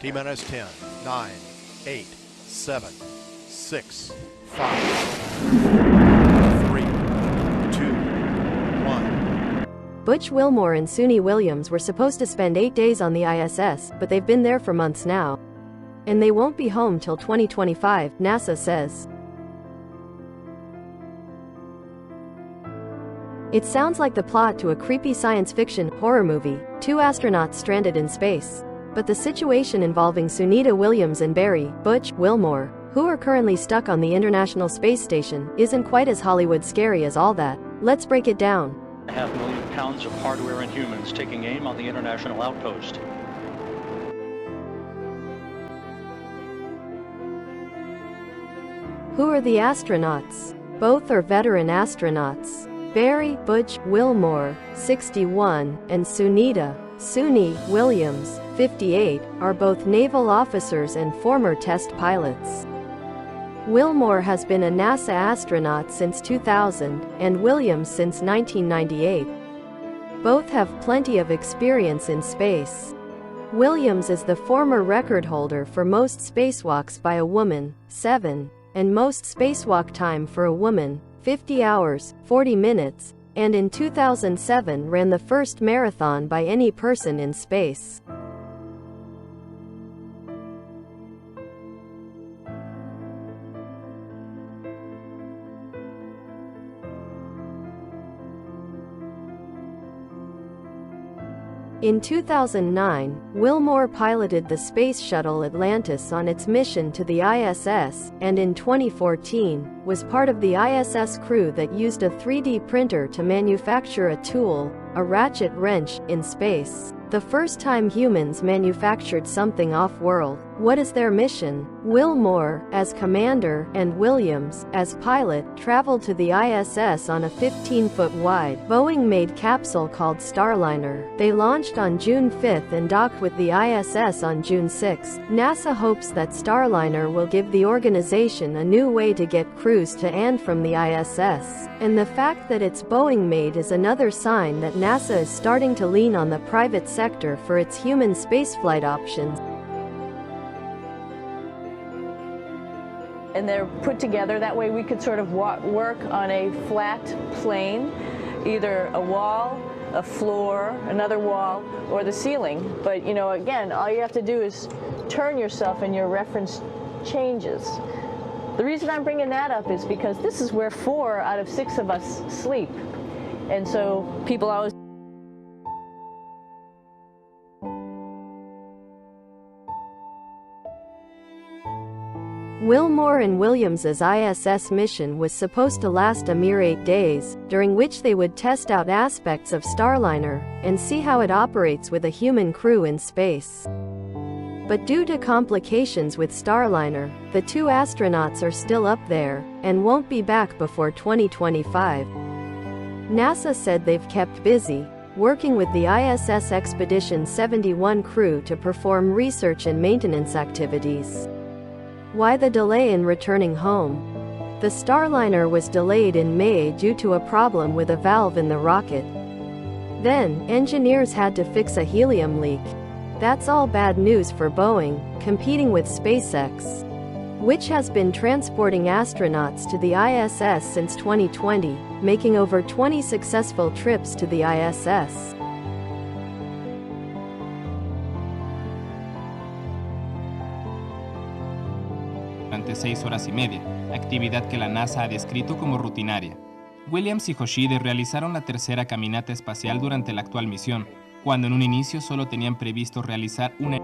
T-minus 10, 9, 8, 7, 6, 5, 3, 2, 1. Butch Wilmore and Sunita Williams were supposed to spend 8 days on the ISS, but they've been there for months now. And they won't be home till 2025, NASA says. It sounds like the plot to a creepy science fiction horror movie, two astronauts stranded in space. But the situation involving Sunita Williams and Butch Wilmore, who are currently stuck on the International Space Station, isn't quite as Hollywood scary as all that. Let's break it down. 500,000 pounds of hardware and humans taking aim on the international outpost. Who are the astronauts? Both are veteran astronauts. Butch Wilmore, 61, and Sunita Williams, 58, are both naval officers and former test pilots. Wilmore has been a NASA astronaut since 2000, and Williams since 1998. Both have plenty of experience in space. Williams is the former record holder for most spacewalks by a woman, 7, and most spacewalk time for a woman, 50 hours, 40 minutes, and in 2007 ran the first marathon by any person in space. In 2009, Wilmore piloted the Space Shuttle Atlantis on its mission to the ISS, and in 2014, was part of the ISS crew that used a 3D printer to manufacture a tool, a ratchet wrench, in space. The first time humans manufactured something off-world. What is their mission? Wilmore, as commander, and Williams, as pilot, traveled to the ISS on a 15-foot-wide, Boeing-made capsule called Starliner. They launched on June 5 and docked with the ISS on June 6. NASA hopes that Starliner will give the organization a new way to get crews to and from the ISS. And the fact that it's Boeing-made is another sign that NASA is starting to lean on the private sector for its human spaceflight options. And they're put together that way we could sort of work on a flat plane, either a wall, a floor, another wall, or the ceiling. But you know, again, all you have to do is turn yourself and your reference changes. The reason I'm bringing that up is because this is where 4 out of 6 of us sleep. And so people always Wilmore and Williams's ISS mission was supposed to last a mere 8 days, during which they would test out aspects of Starliner and see how it operates with a human crew in space. But due to complications with Starliner, the 2 astronauts are still up there and won't be back before 2025. NASA said they've kept busy, working with the ISS Expedition 71 crew to perform research and maintenance activities. Why the delay in returning home? The Starliner was delayed in May due to a problem with a valve in the rocket. Then, engineers had to fix a helium leak. That's all bad news for Boeing, competing with SpaceX, which has been transporting astronauts to the ISS since 2020, making over 20 successful trips to the ISS. Durante 6 horas y media, actividad que la NASA ha descrito como rutinaria. Williams y Hoshide realizaron la tercera caminata espacial durante la actual misión, cuando en un inicio solo tenían previsto realizar una.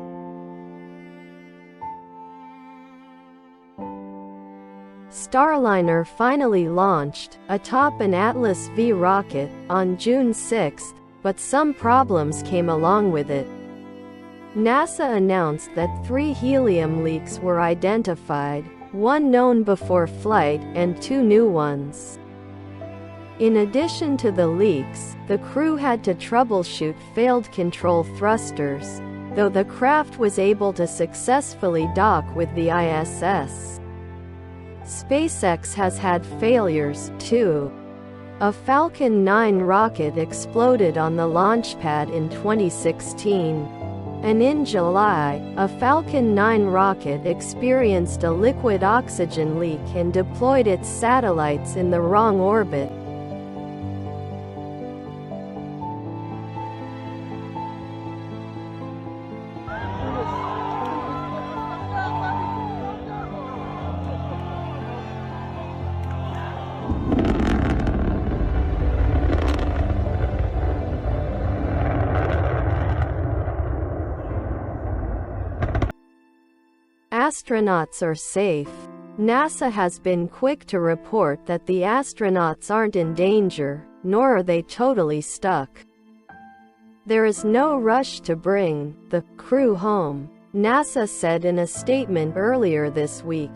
Starliner finally launched, atop an Atlas V rocket, on June 6, but some problems came along with it. NASA announced that 3 helium leaks were identified, 1 known before flight and 2 new ones. In addition to the leaks, the crew had to troubleshoot failed control thrusters, though the craft was able to successfully dock with the ISS. SpaceX has had failures, too. A Falcon 9 rocket exploded on the launch pad in 2016. And in July, a Falcon 9 rocket experienced a liquid oxygen leak and deployed its satellites in the wrong orbit. Astronauts are safe. NASA has been quick to report that the astronauts aren't in danger, nor are they totally stuck. There is no rush to bring the crew home, NASA said in a statement earlier this week.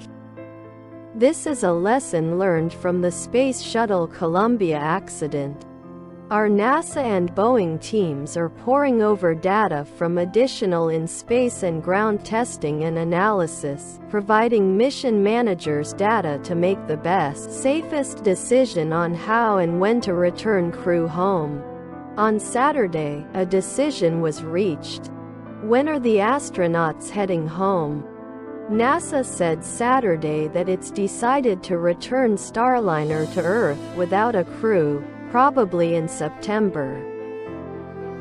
This is a lesson learned from the Space Shuttle Columbia accident. Our NASA and Boeing teams are poring over data from additional in-space and ground testing and analysis, providing mission managers data to make the best, safest decision on how and when to return crew home. On Saturday, a decision was reached. When are the astronauts heading home? NASA said Saturday that it's decided to return Starliner to Earth without a crew, probably in September,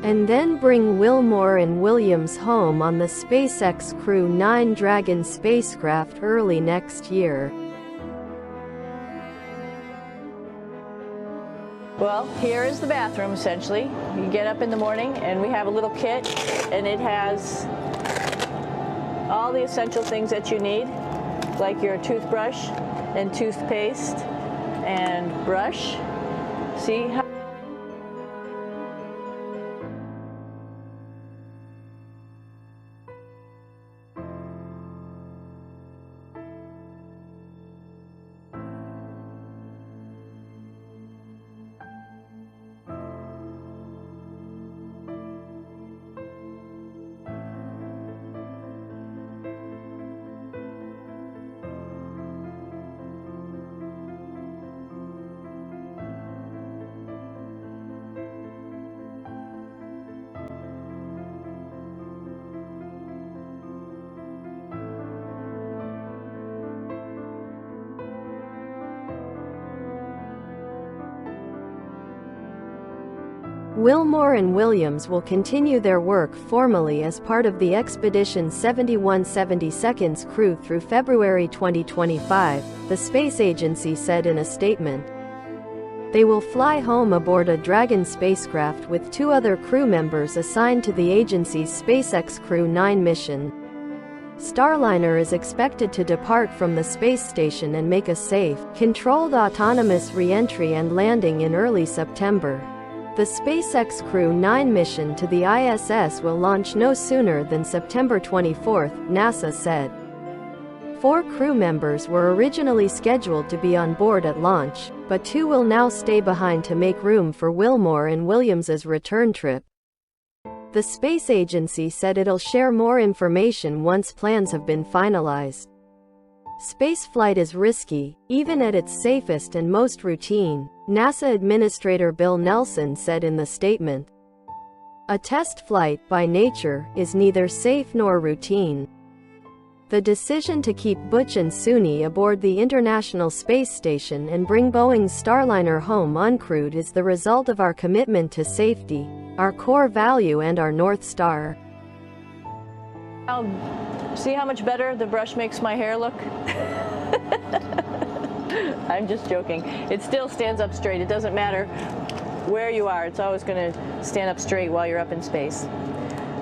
and then bring Wilmore and Williams home on the SpaceX Crew 9 Dragon spacecraft early next year. Well, here is the bathroom, essentially. You get up in the morning, and we have a little kit, and it has all the essential things that you need, like your toothbrush and toothpaste and brush. See how Wilmore and Williams will continue their work formally as part of the Expedition 7172's crew through February 2025, the space agency said in a statement. They will fly home aboard a Dragon spacecraft with 2 other crew members assigned to the agency's SpaceX Crew 9 mission. Starliner is expected to depart from the space station and make a safe, controlled autonomous re-entry and landing in early September. The SpaceX Crew 9 mission to the ISS will launch no sooner than September 24, NASA said. 4 crew members were originally scheduled to be on board at launch, but 2 will now stay behind to make room for Wilmore and Williams's return trip. The space agency said it'll share more information once plans have been finalized. Spaceflight is risky, even at its safest and most routine, NASA Administrator Bill Nelson said in the statement. A test flight, by nature, is neither safe nor routine. The decision to keep Butch and Suni aboard the International Space Station and bring Boeing's Starliner home uncrewed is the result of our commitment to safety, our core value and our North Star. See how much better the brush makes my hair look? I'm just joking. It still stands up straight. It doesn't matter where you are. It's always going to stand up straight while you're up in space.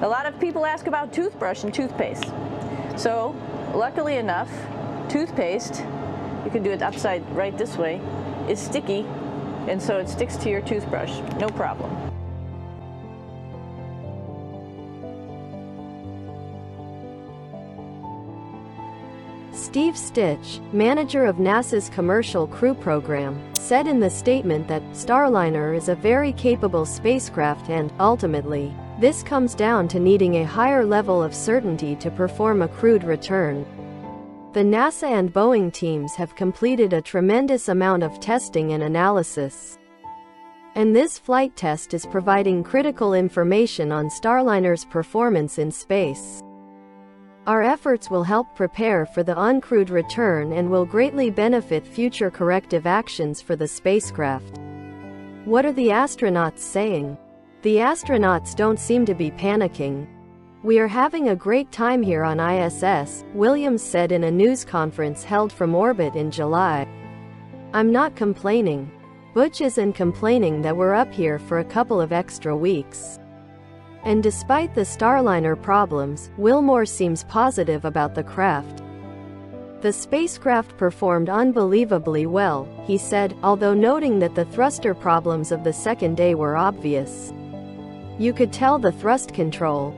A lot of people ask about toothbrush and toothpaste. So, luckily enough, toothpaste, you can do it upside right this way, is sticky, and so it sticks to your toothbrush. No problem. Steve Stitch, manager of NASA's Commercial Crew Program, said in the statement that Starliner is a very capable spacecraft and, ultimately, this comes down to needing a higher level of certainty to perform a crewed return. The NASA and Boeing teams have completed a tremendous amount of testing and analysis. And this flight test is providing critical information on Starliner's performance in space. Our efforts will help prepare for the uncrewed return and will greatly benefit future corrective actions for the spacecraft. What are the astronauts saying? The astronauts don't seem to be panicking. We are having a great time here on ISS, Williams said in a news conference held from orbit in July. I'm not complaining. Butch isn't complaining that we're up here for a couple of extra weeks. And despite the Starliner problems, Wilmore seems positive about the craft. The spacecraft performed unbelievably well, he said, although noting that the thruster problems of the second day were obvious. You could tell the thrust control.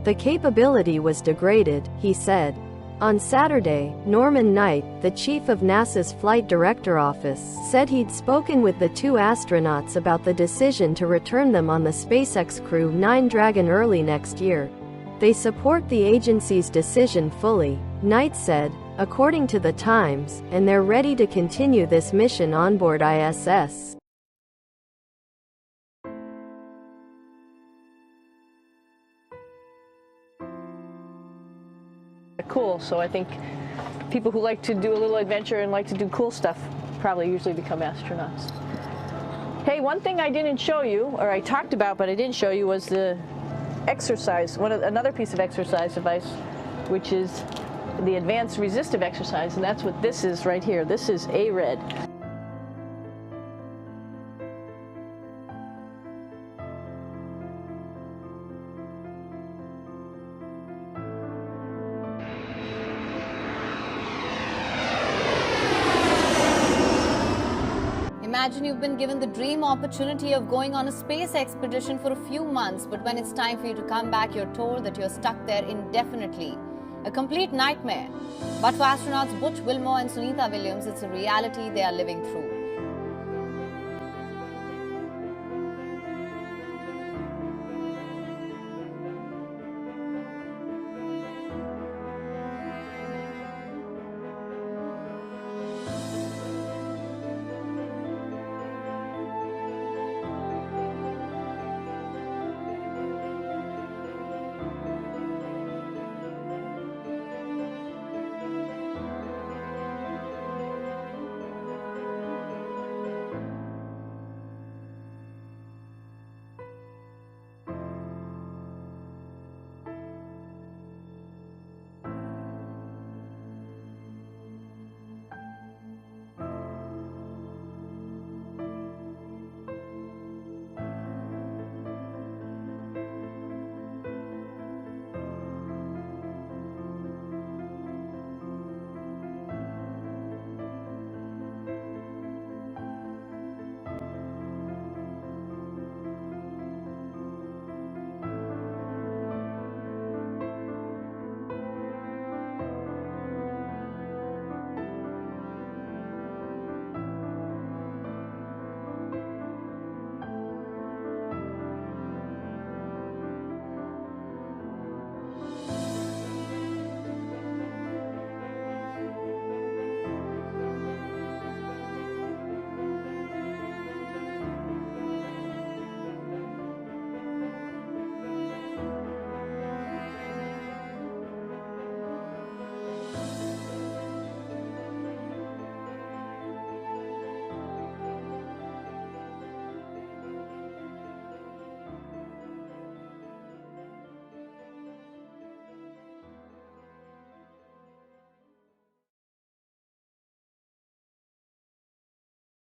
The capability was degraded, he said. On Saturday, Norman Knight, the chief of NASA's Flight Director Office, said he'd spoken with the two astronauts about the decision to return them on the SpaceX Crew 9 Dragon early next year. They support the agency's decision fully, Knight said, according to the Times, and they're ready to continue this mission onboard ISS. Cool, so I think people who like to do a little adventure and like to do cool stuff probably usually become astronauts. Hey, one thing I didn't show you, or I talked about but I didn't show you, was the exercise, another piece of exercise device, which is the advanced resistive exercise, and that's what this is right here. This is ARED. Imagine you've been given the dream opportunity of going on a space expedition for a few months, but when it's time for you to come back, you're told that you're stuck there indefinitely. A complete nightmare. But for astronauts Butch Wilmore and Sunita Williams, it's a reality they are living through.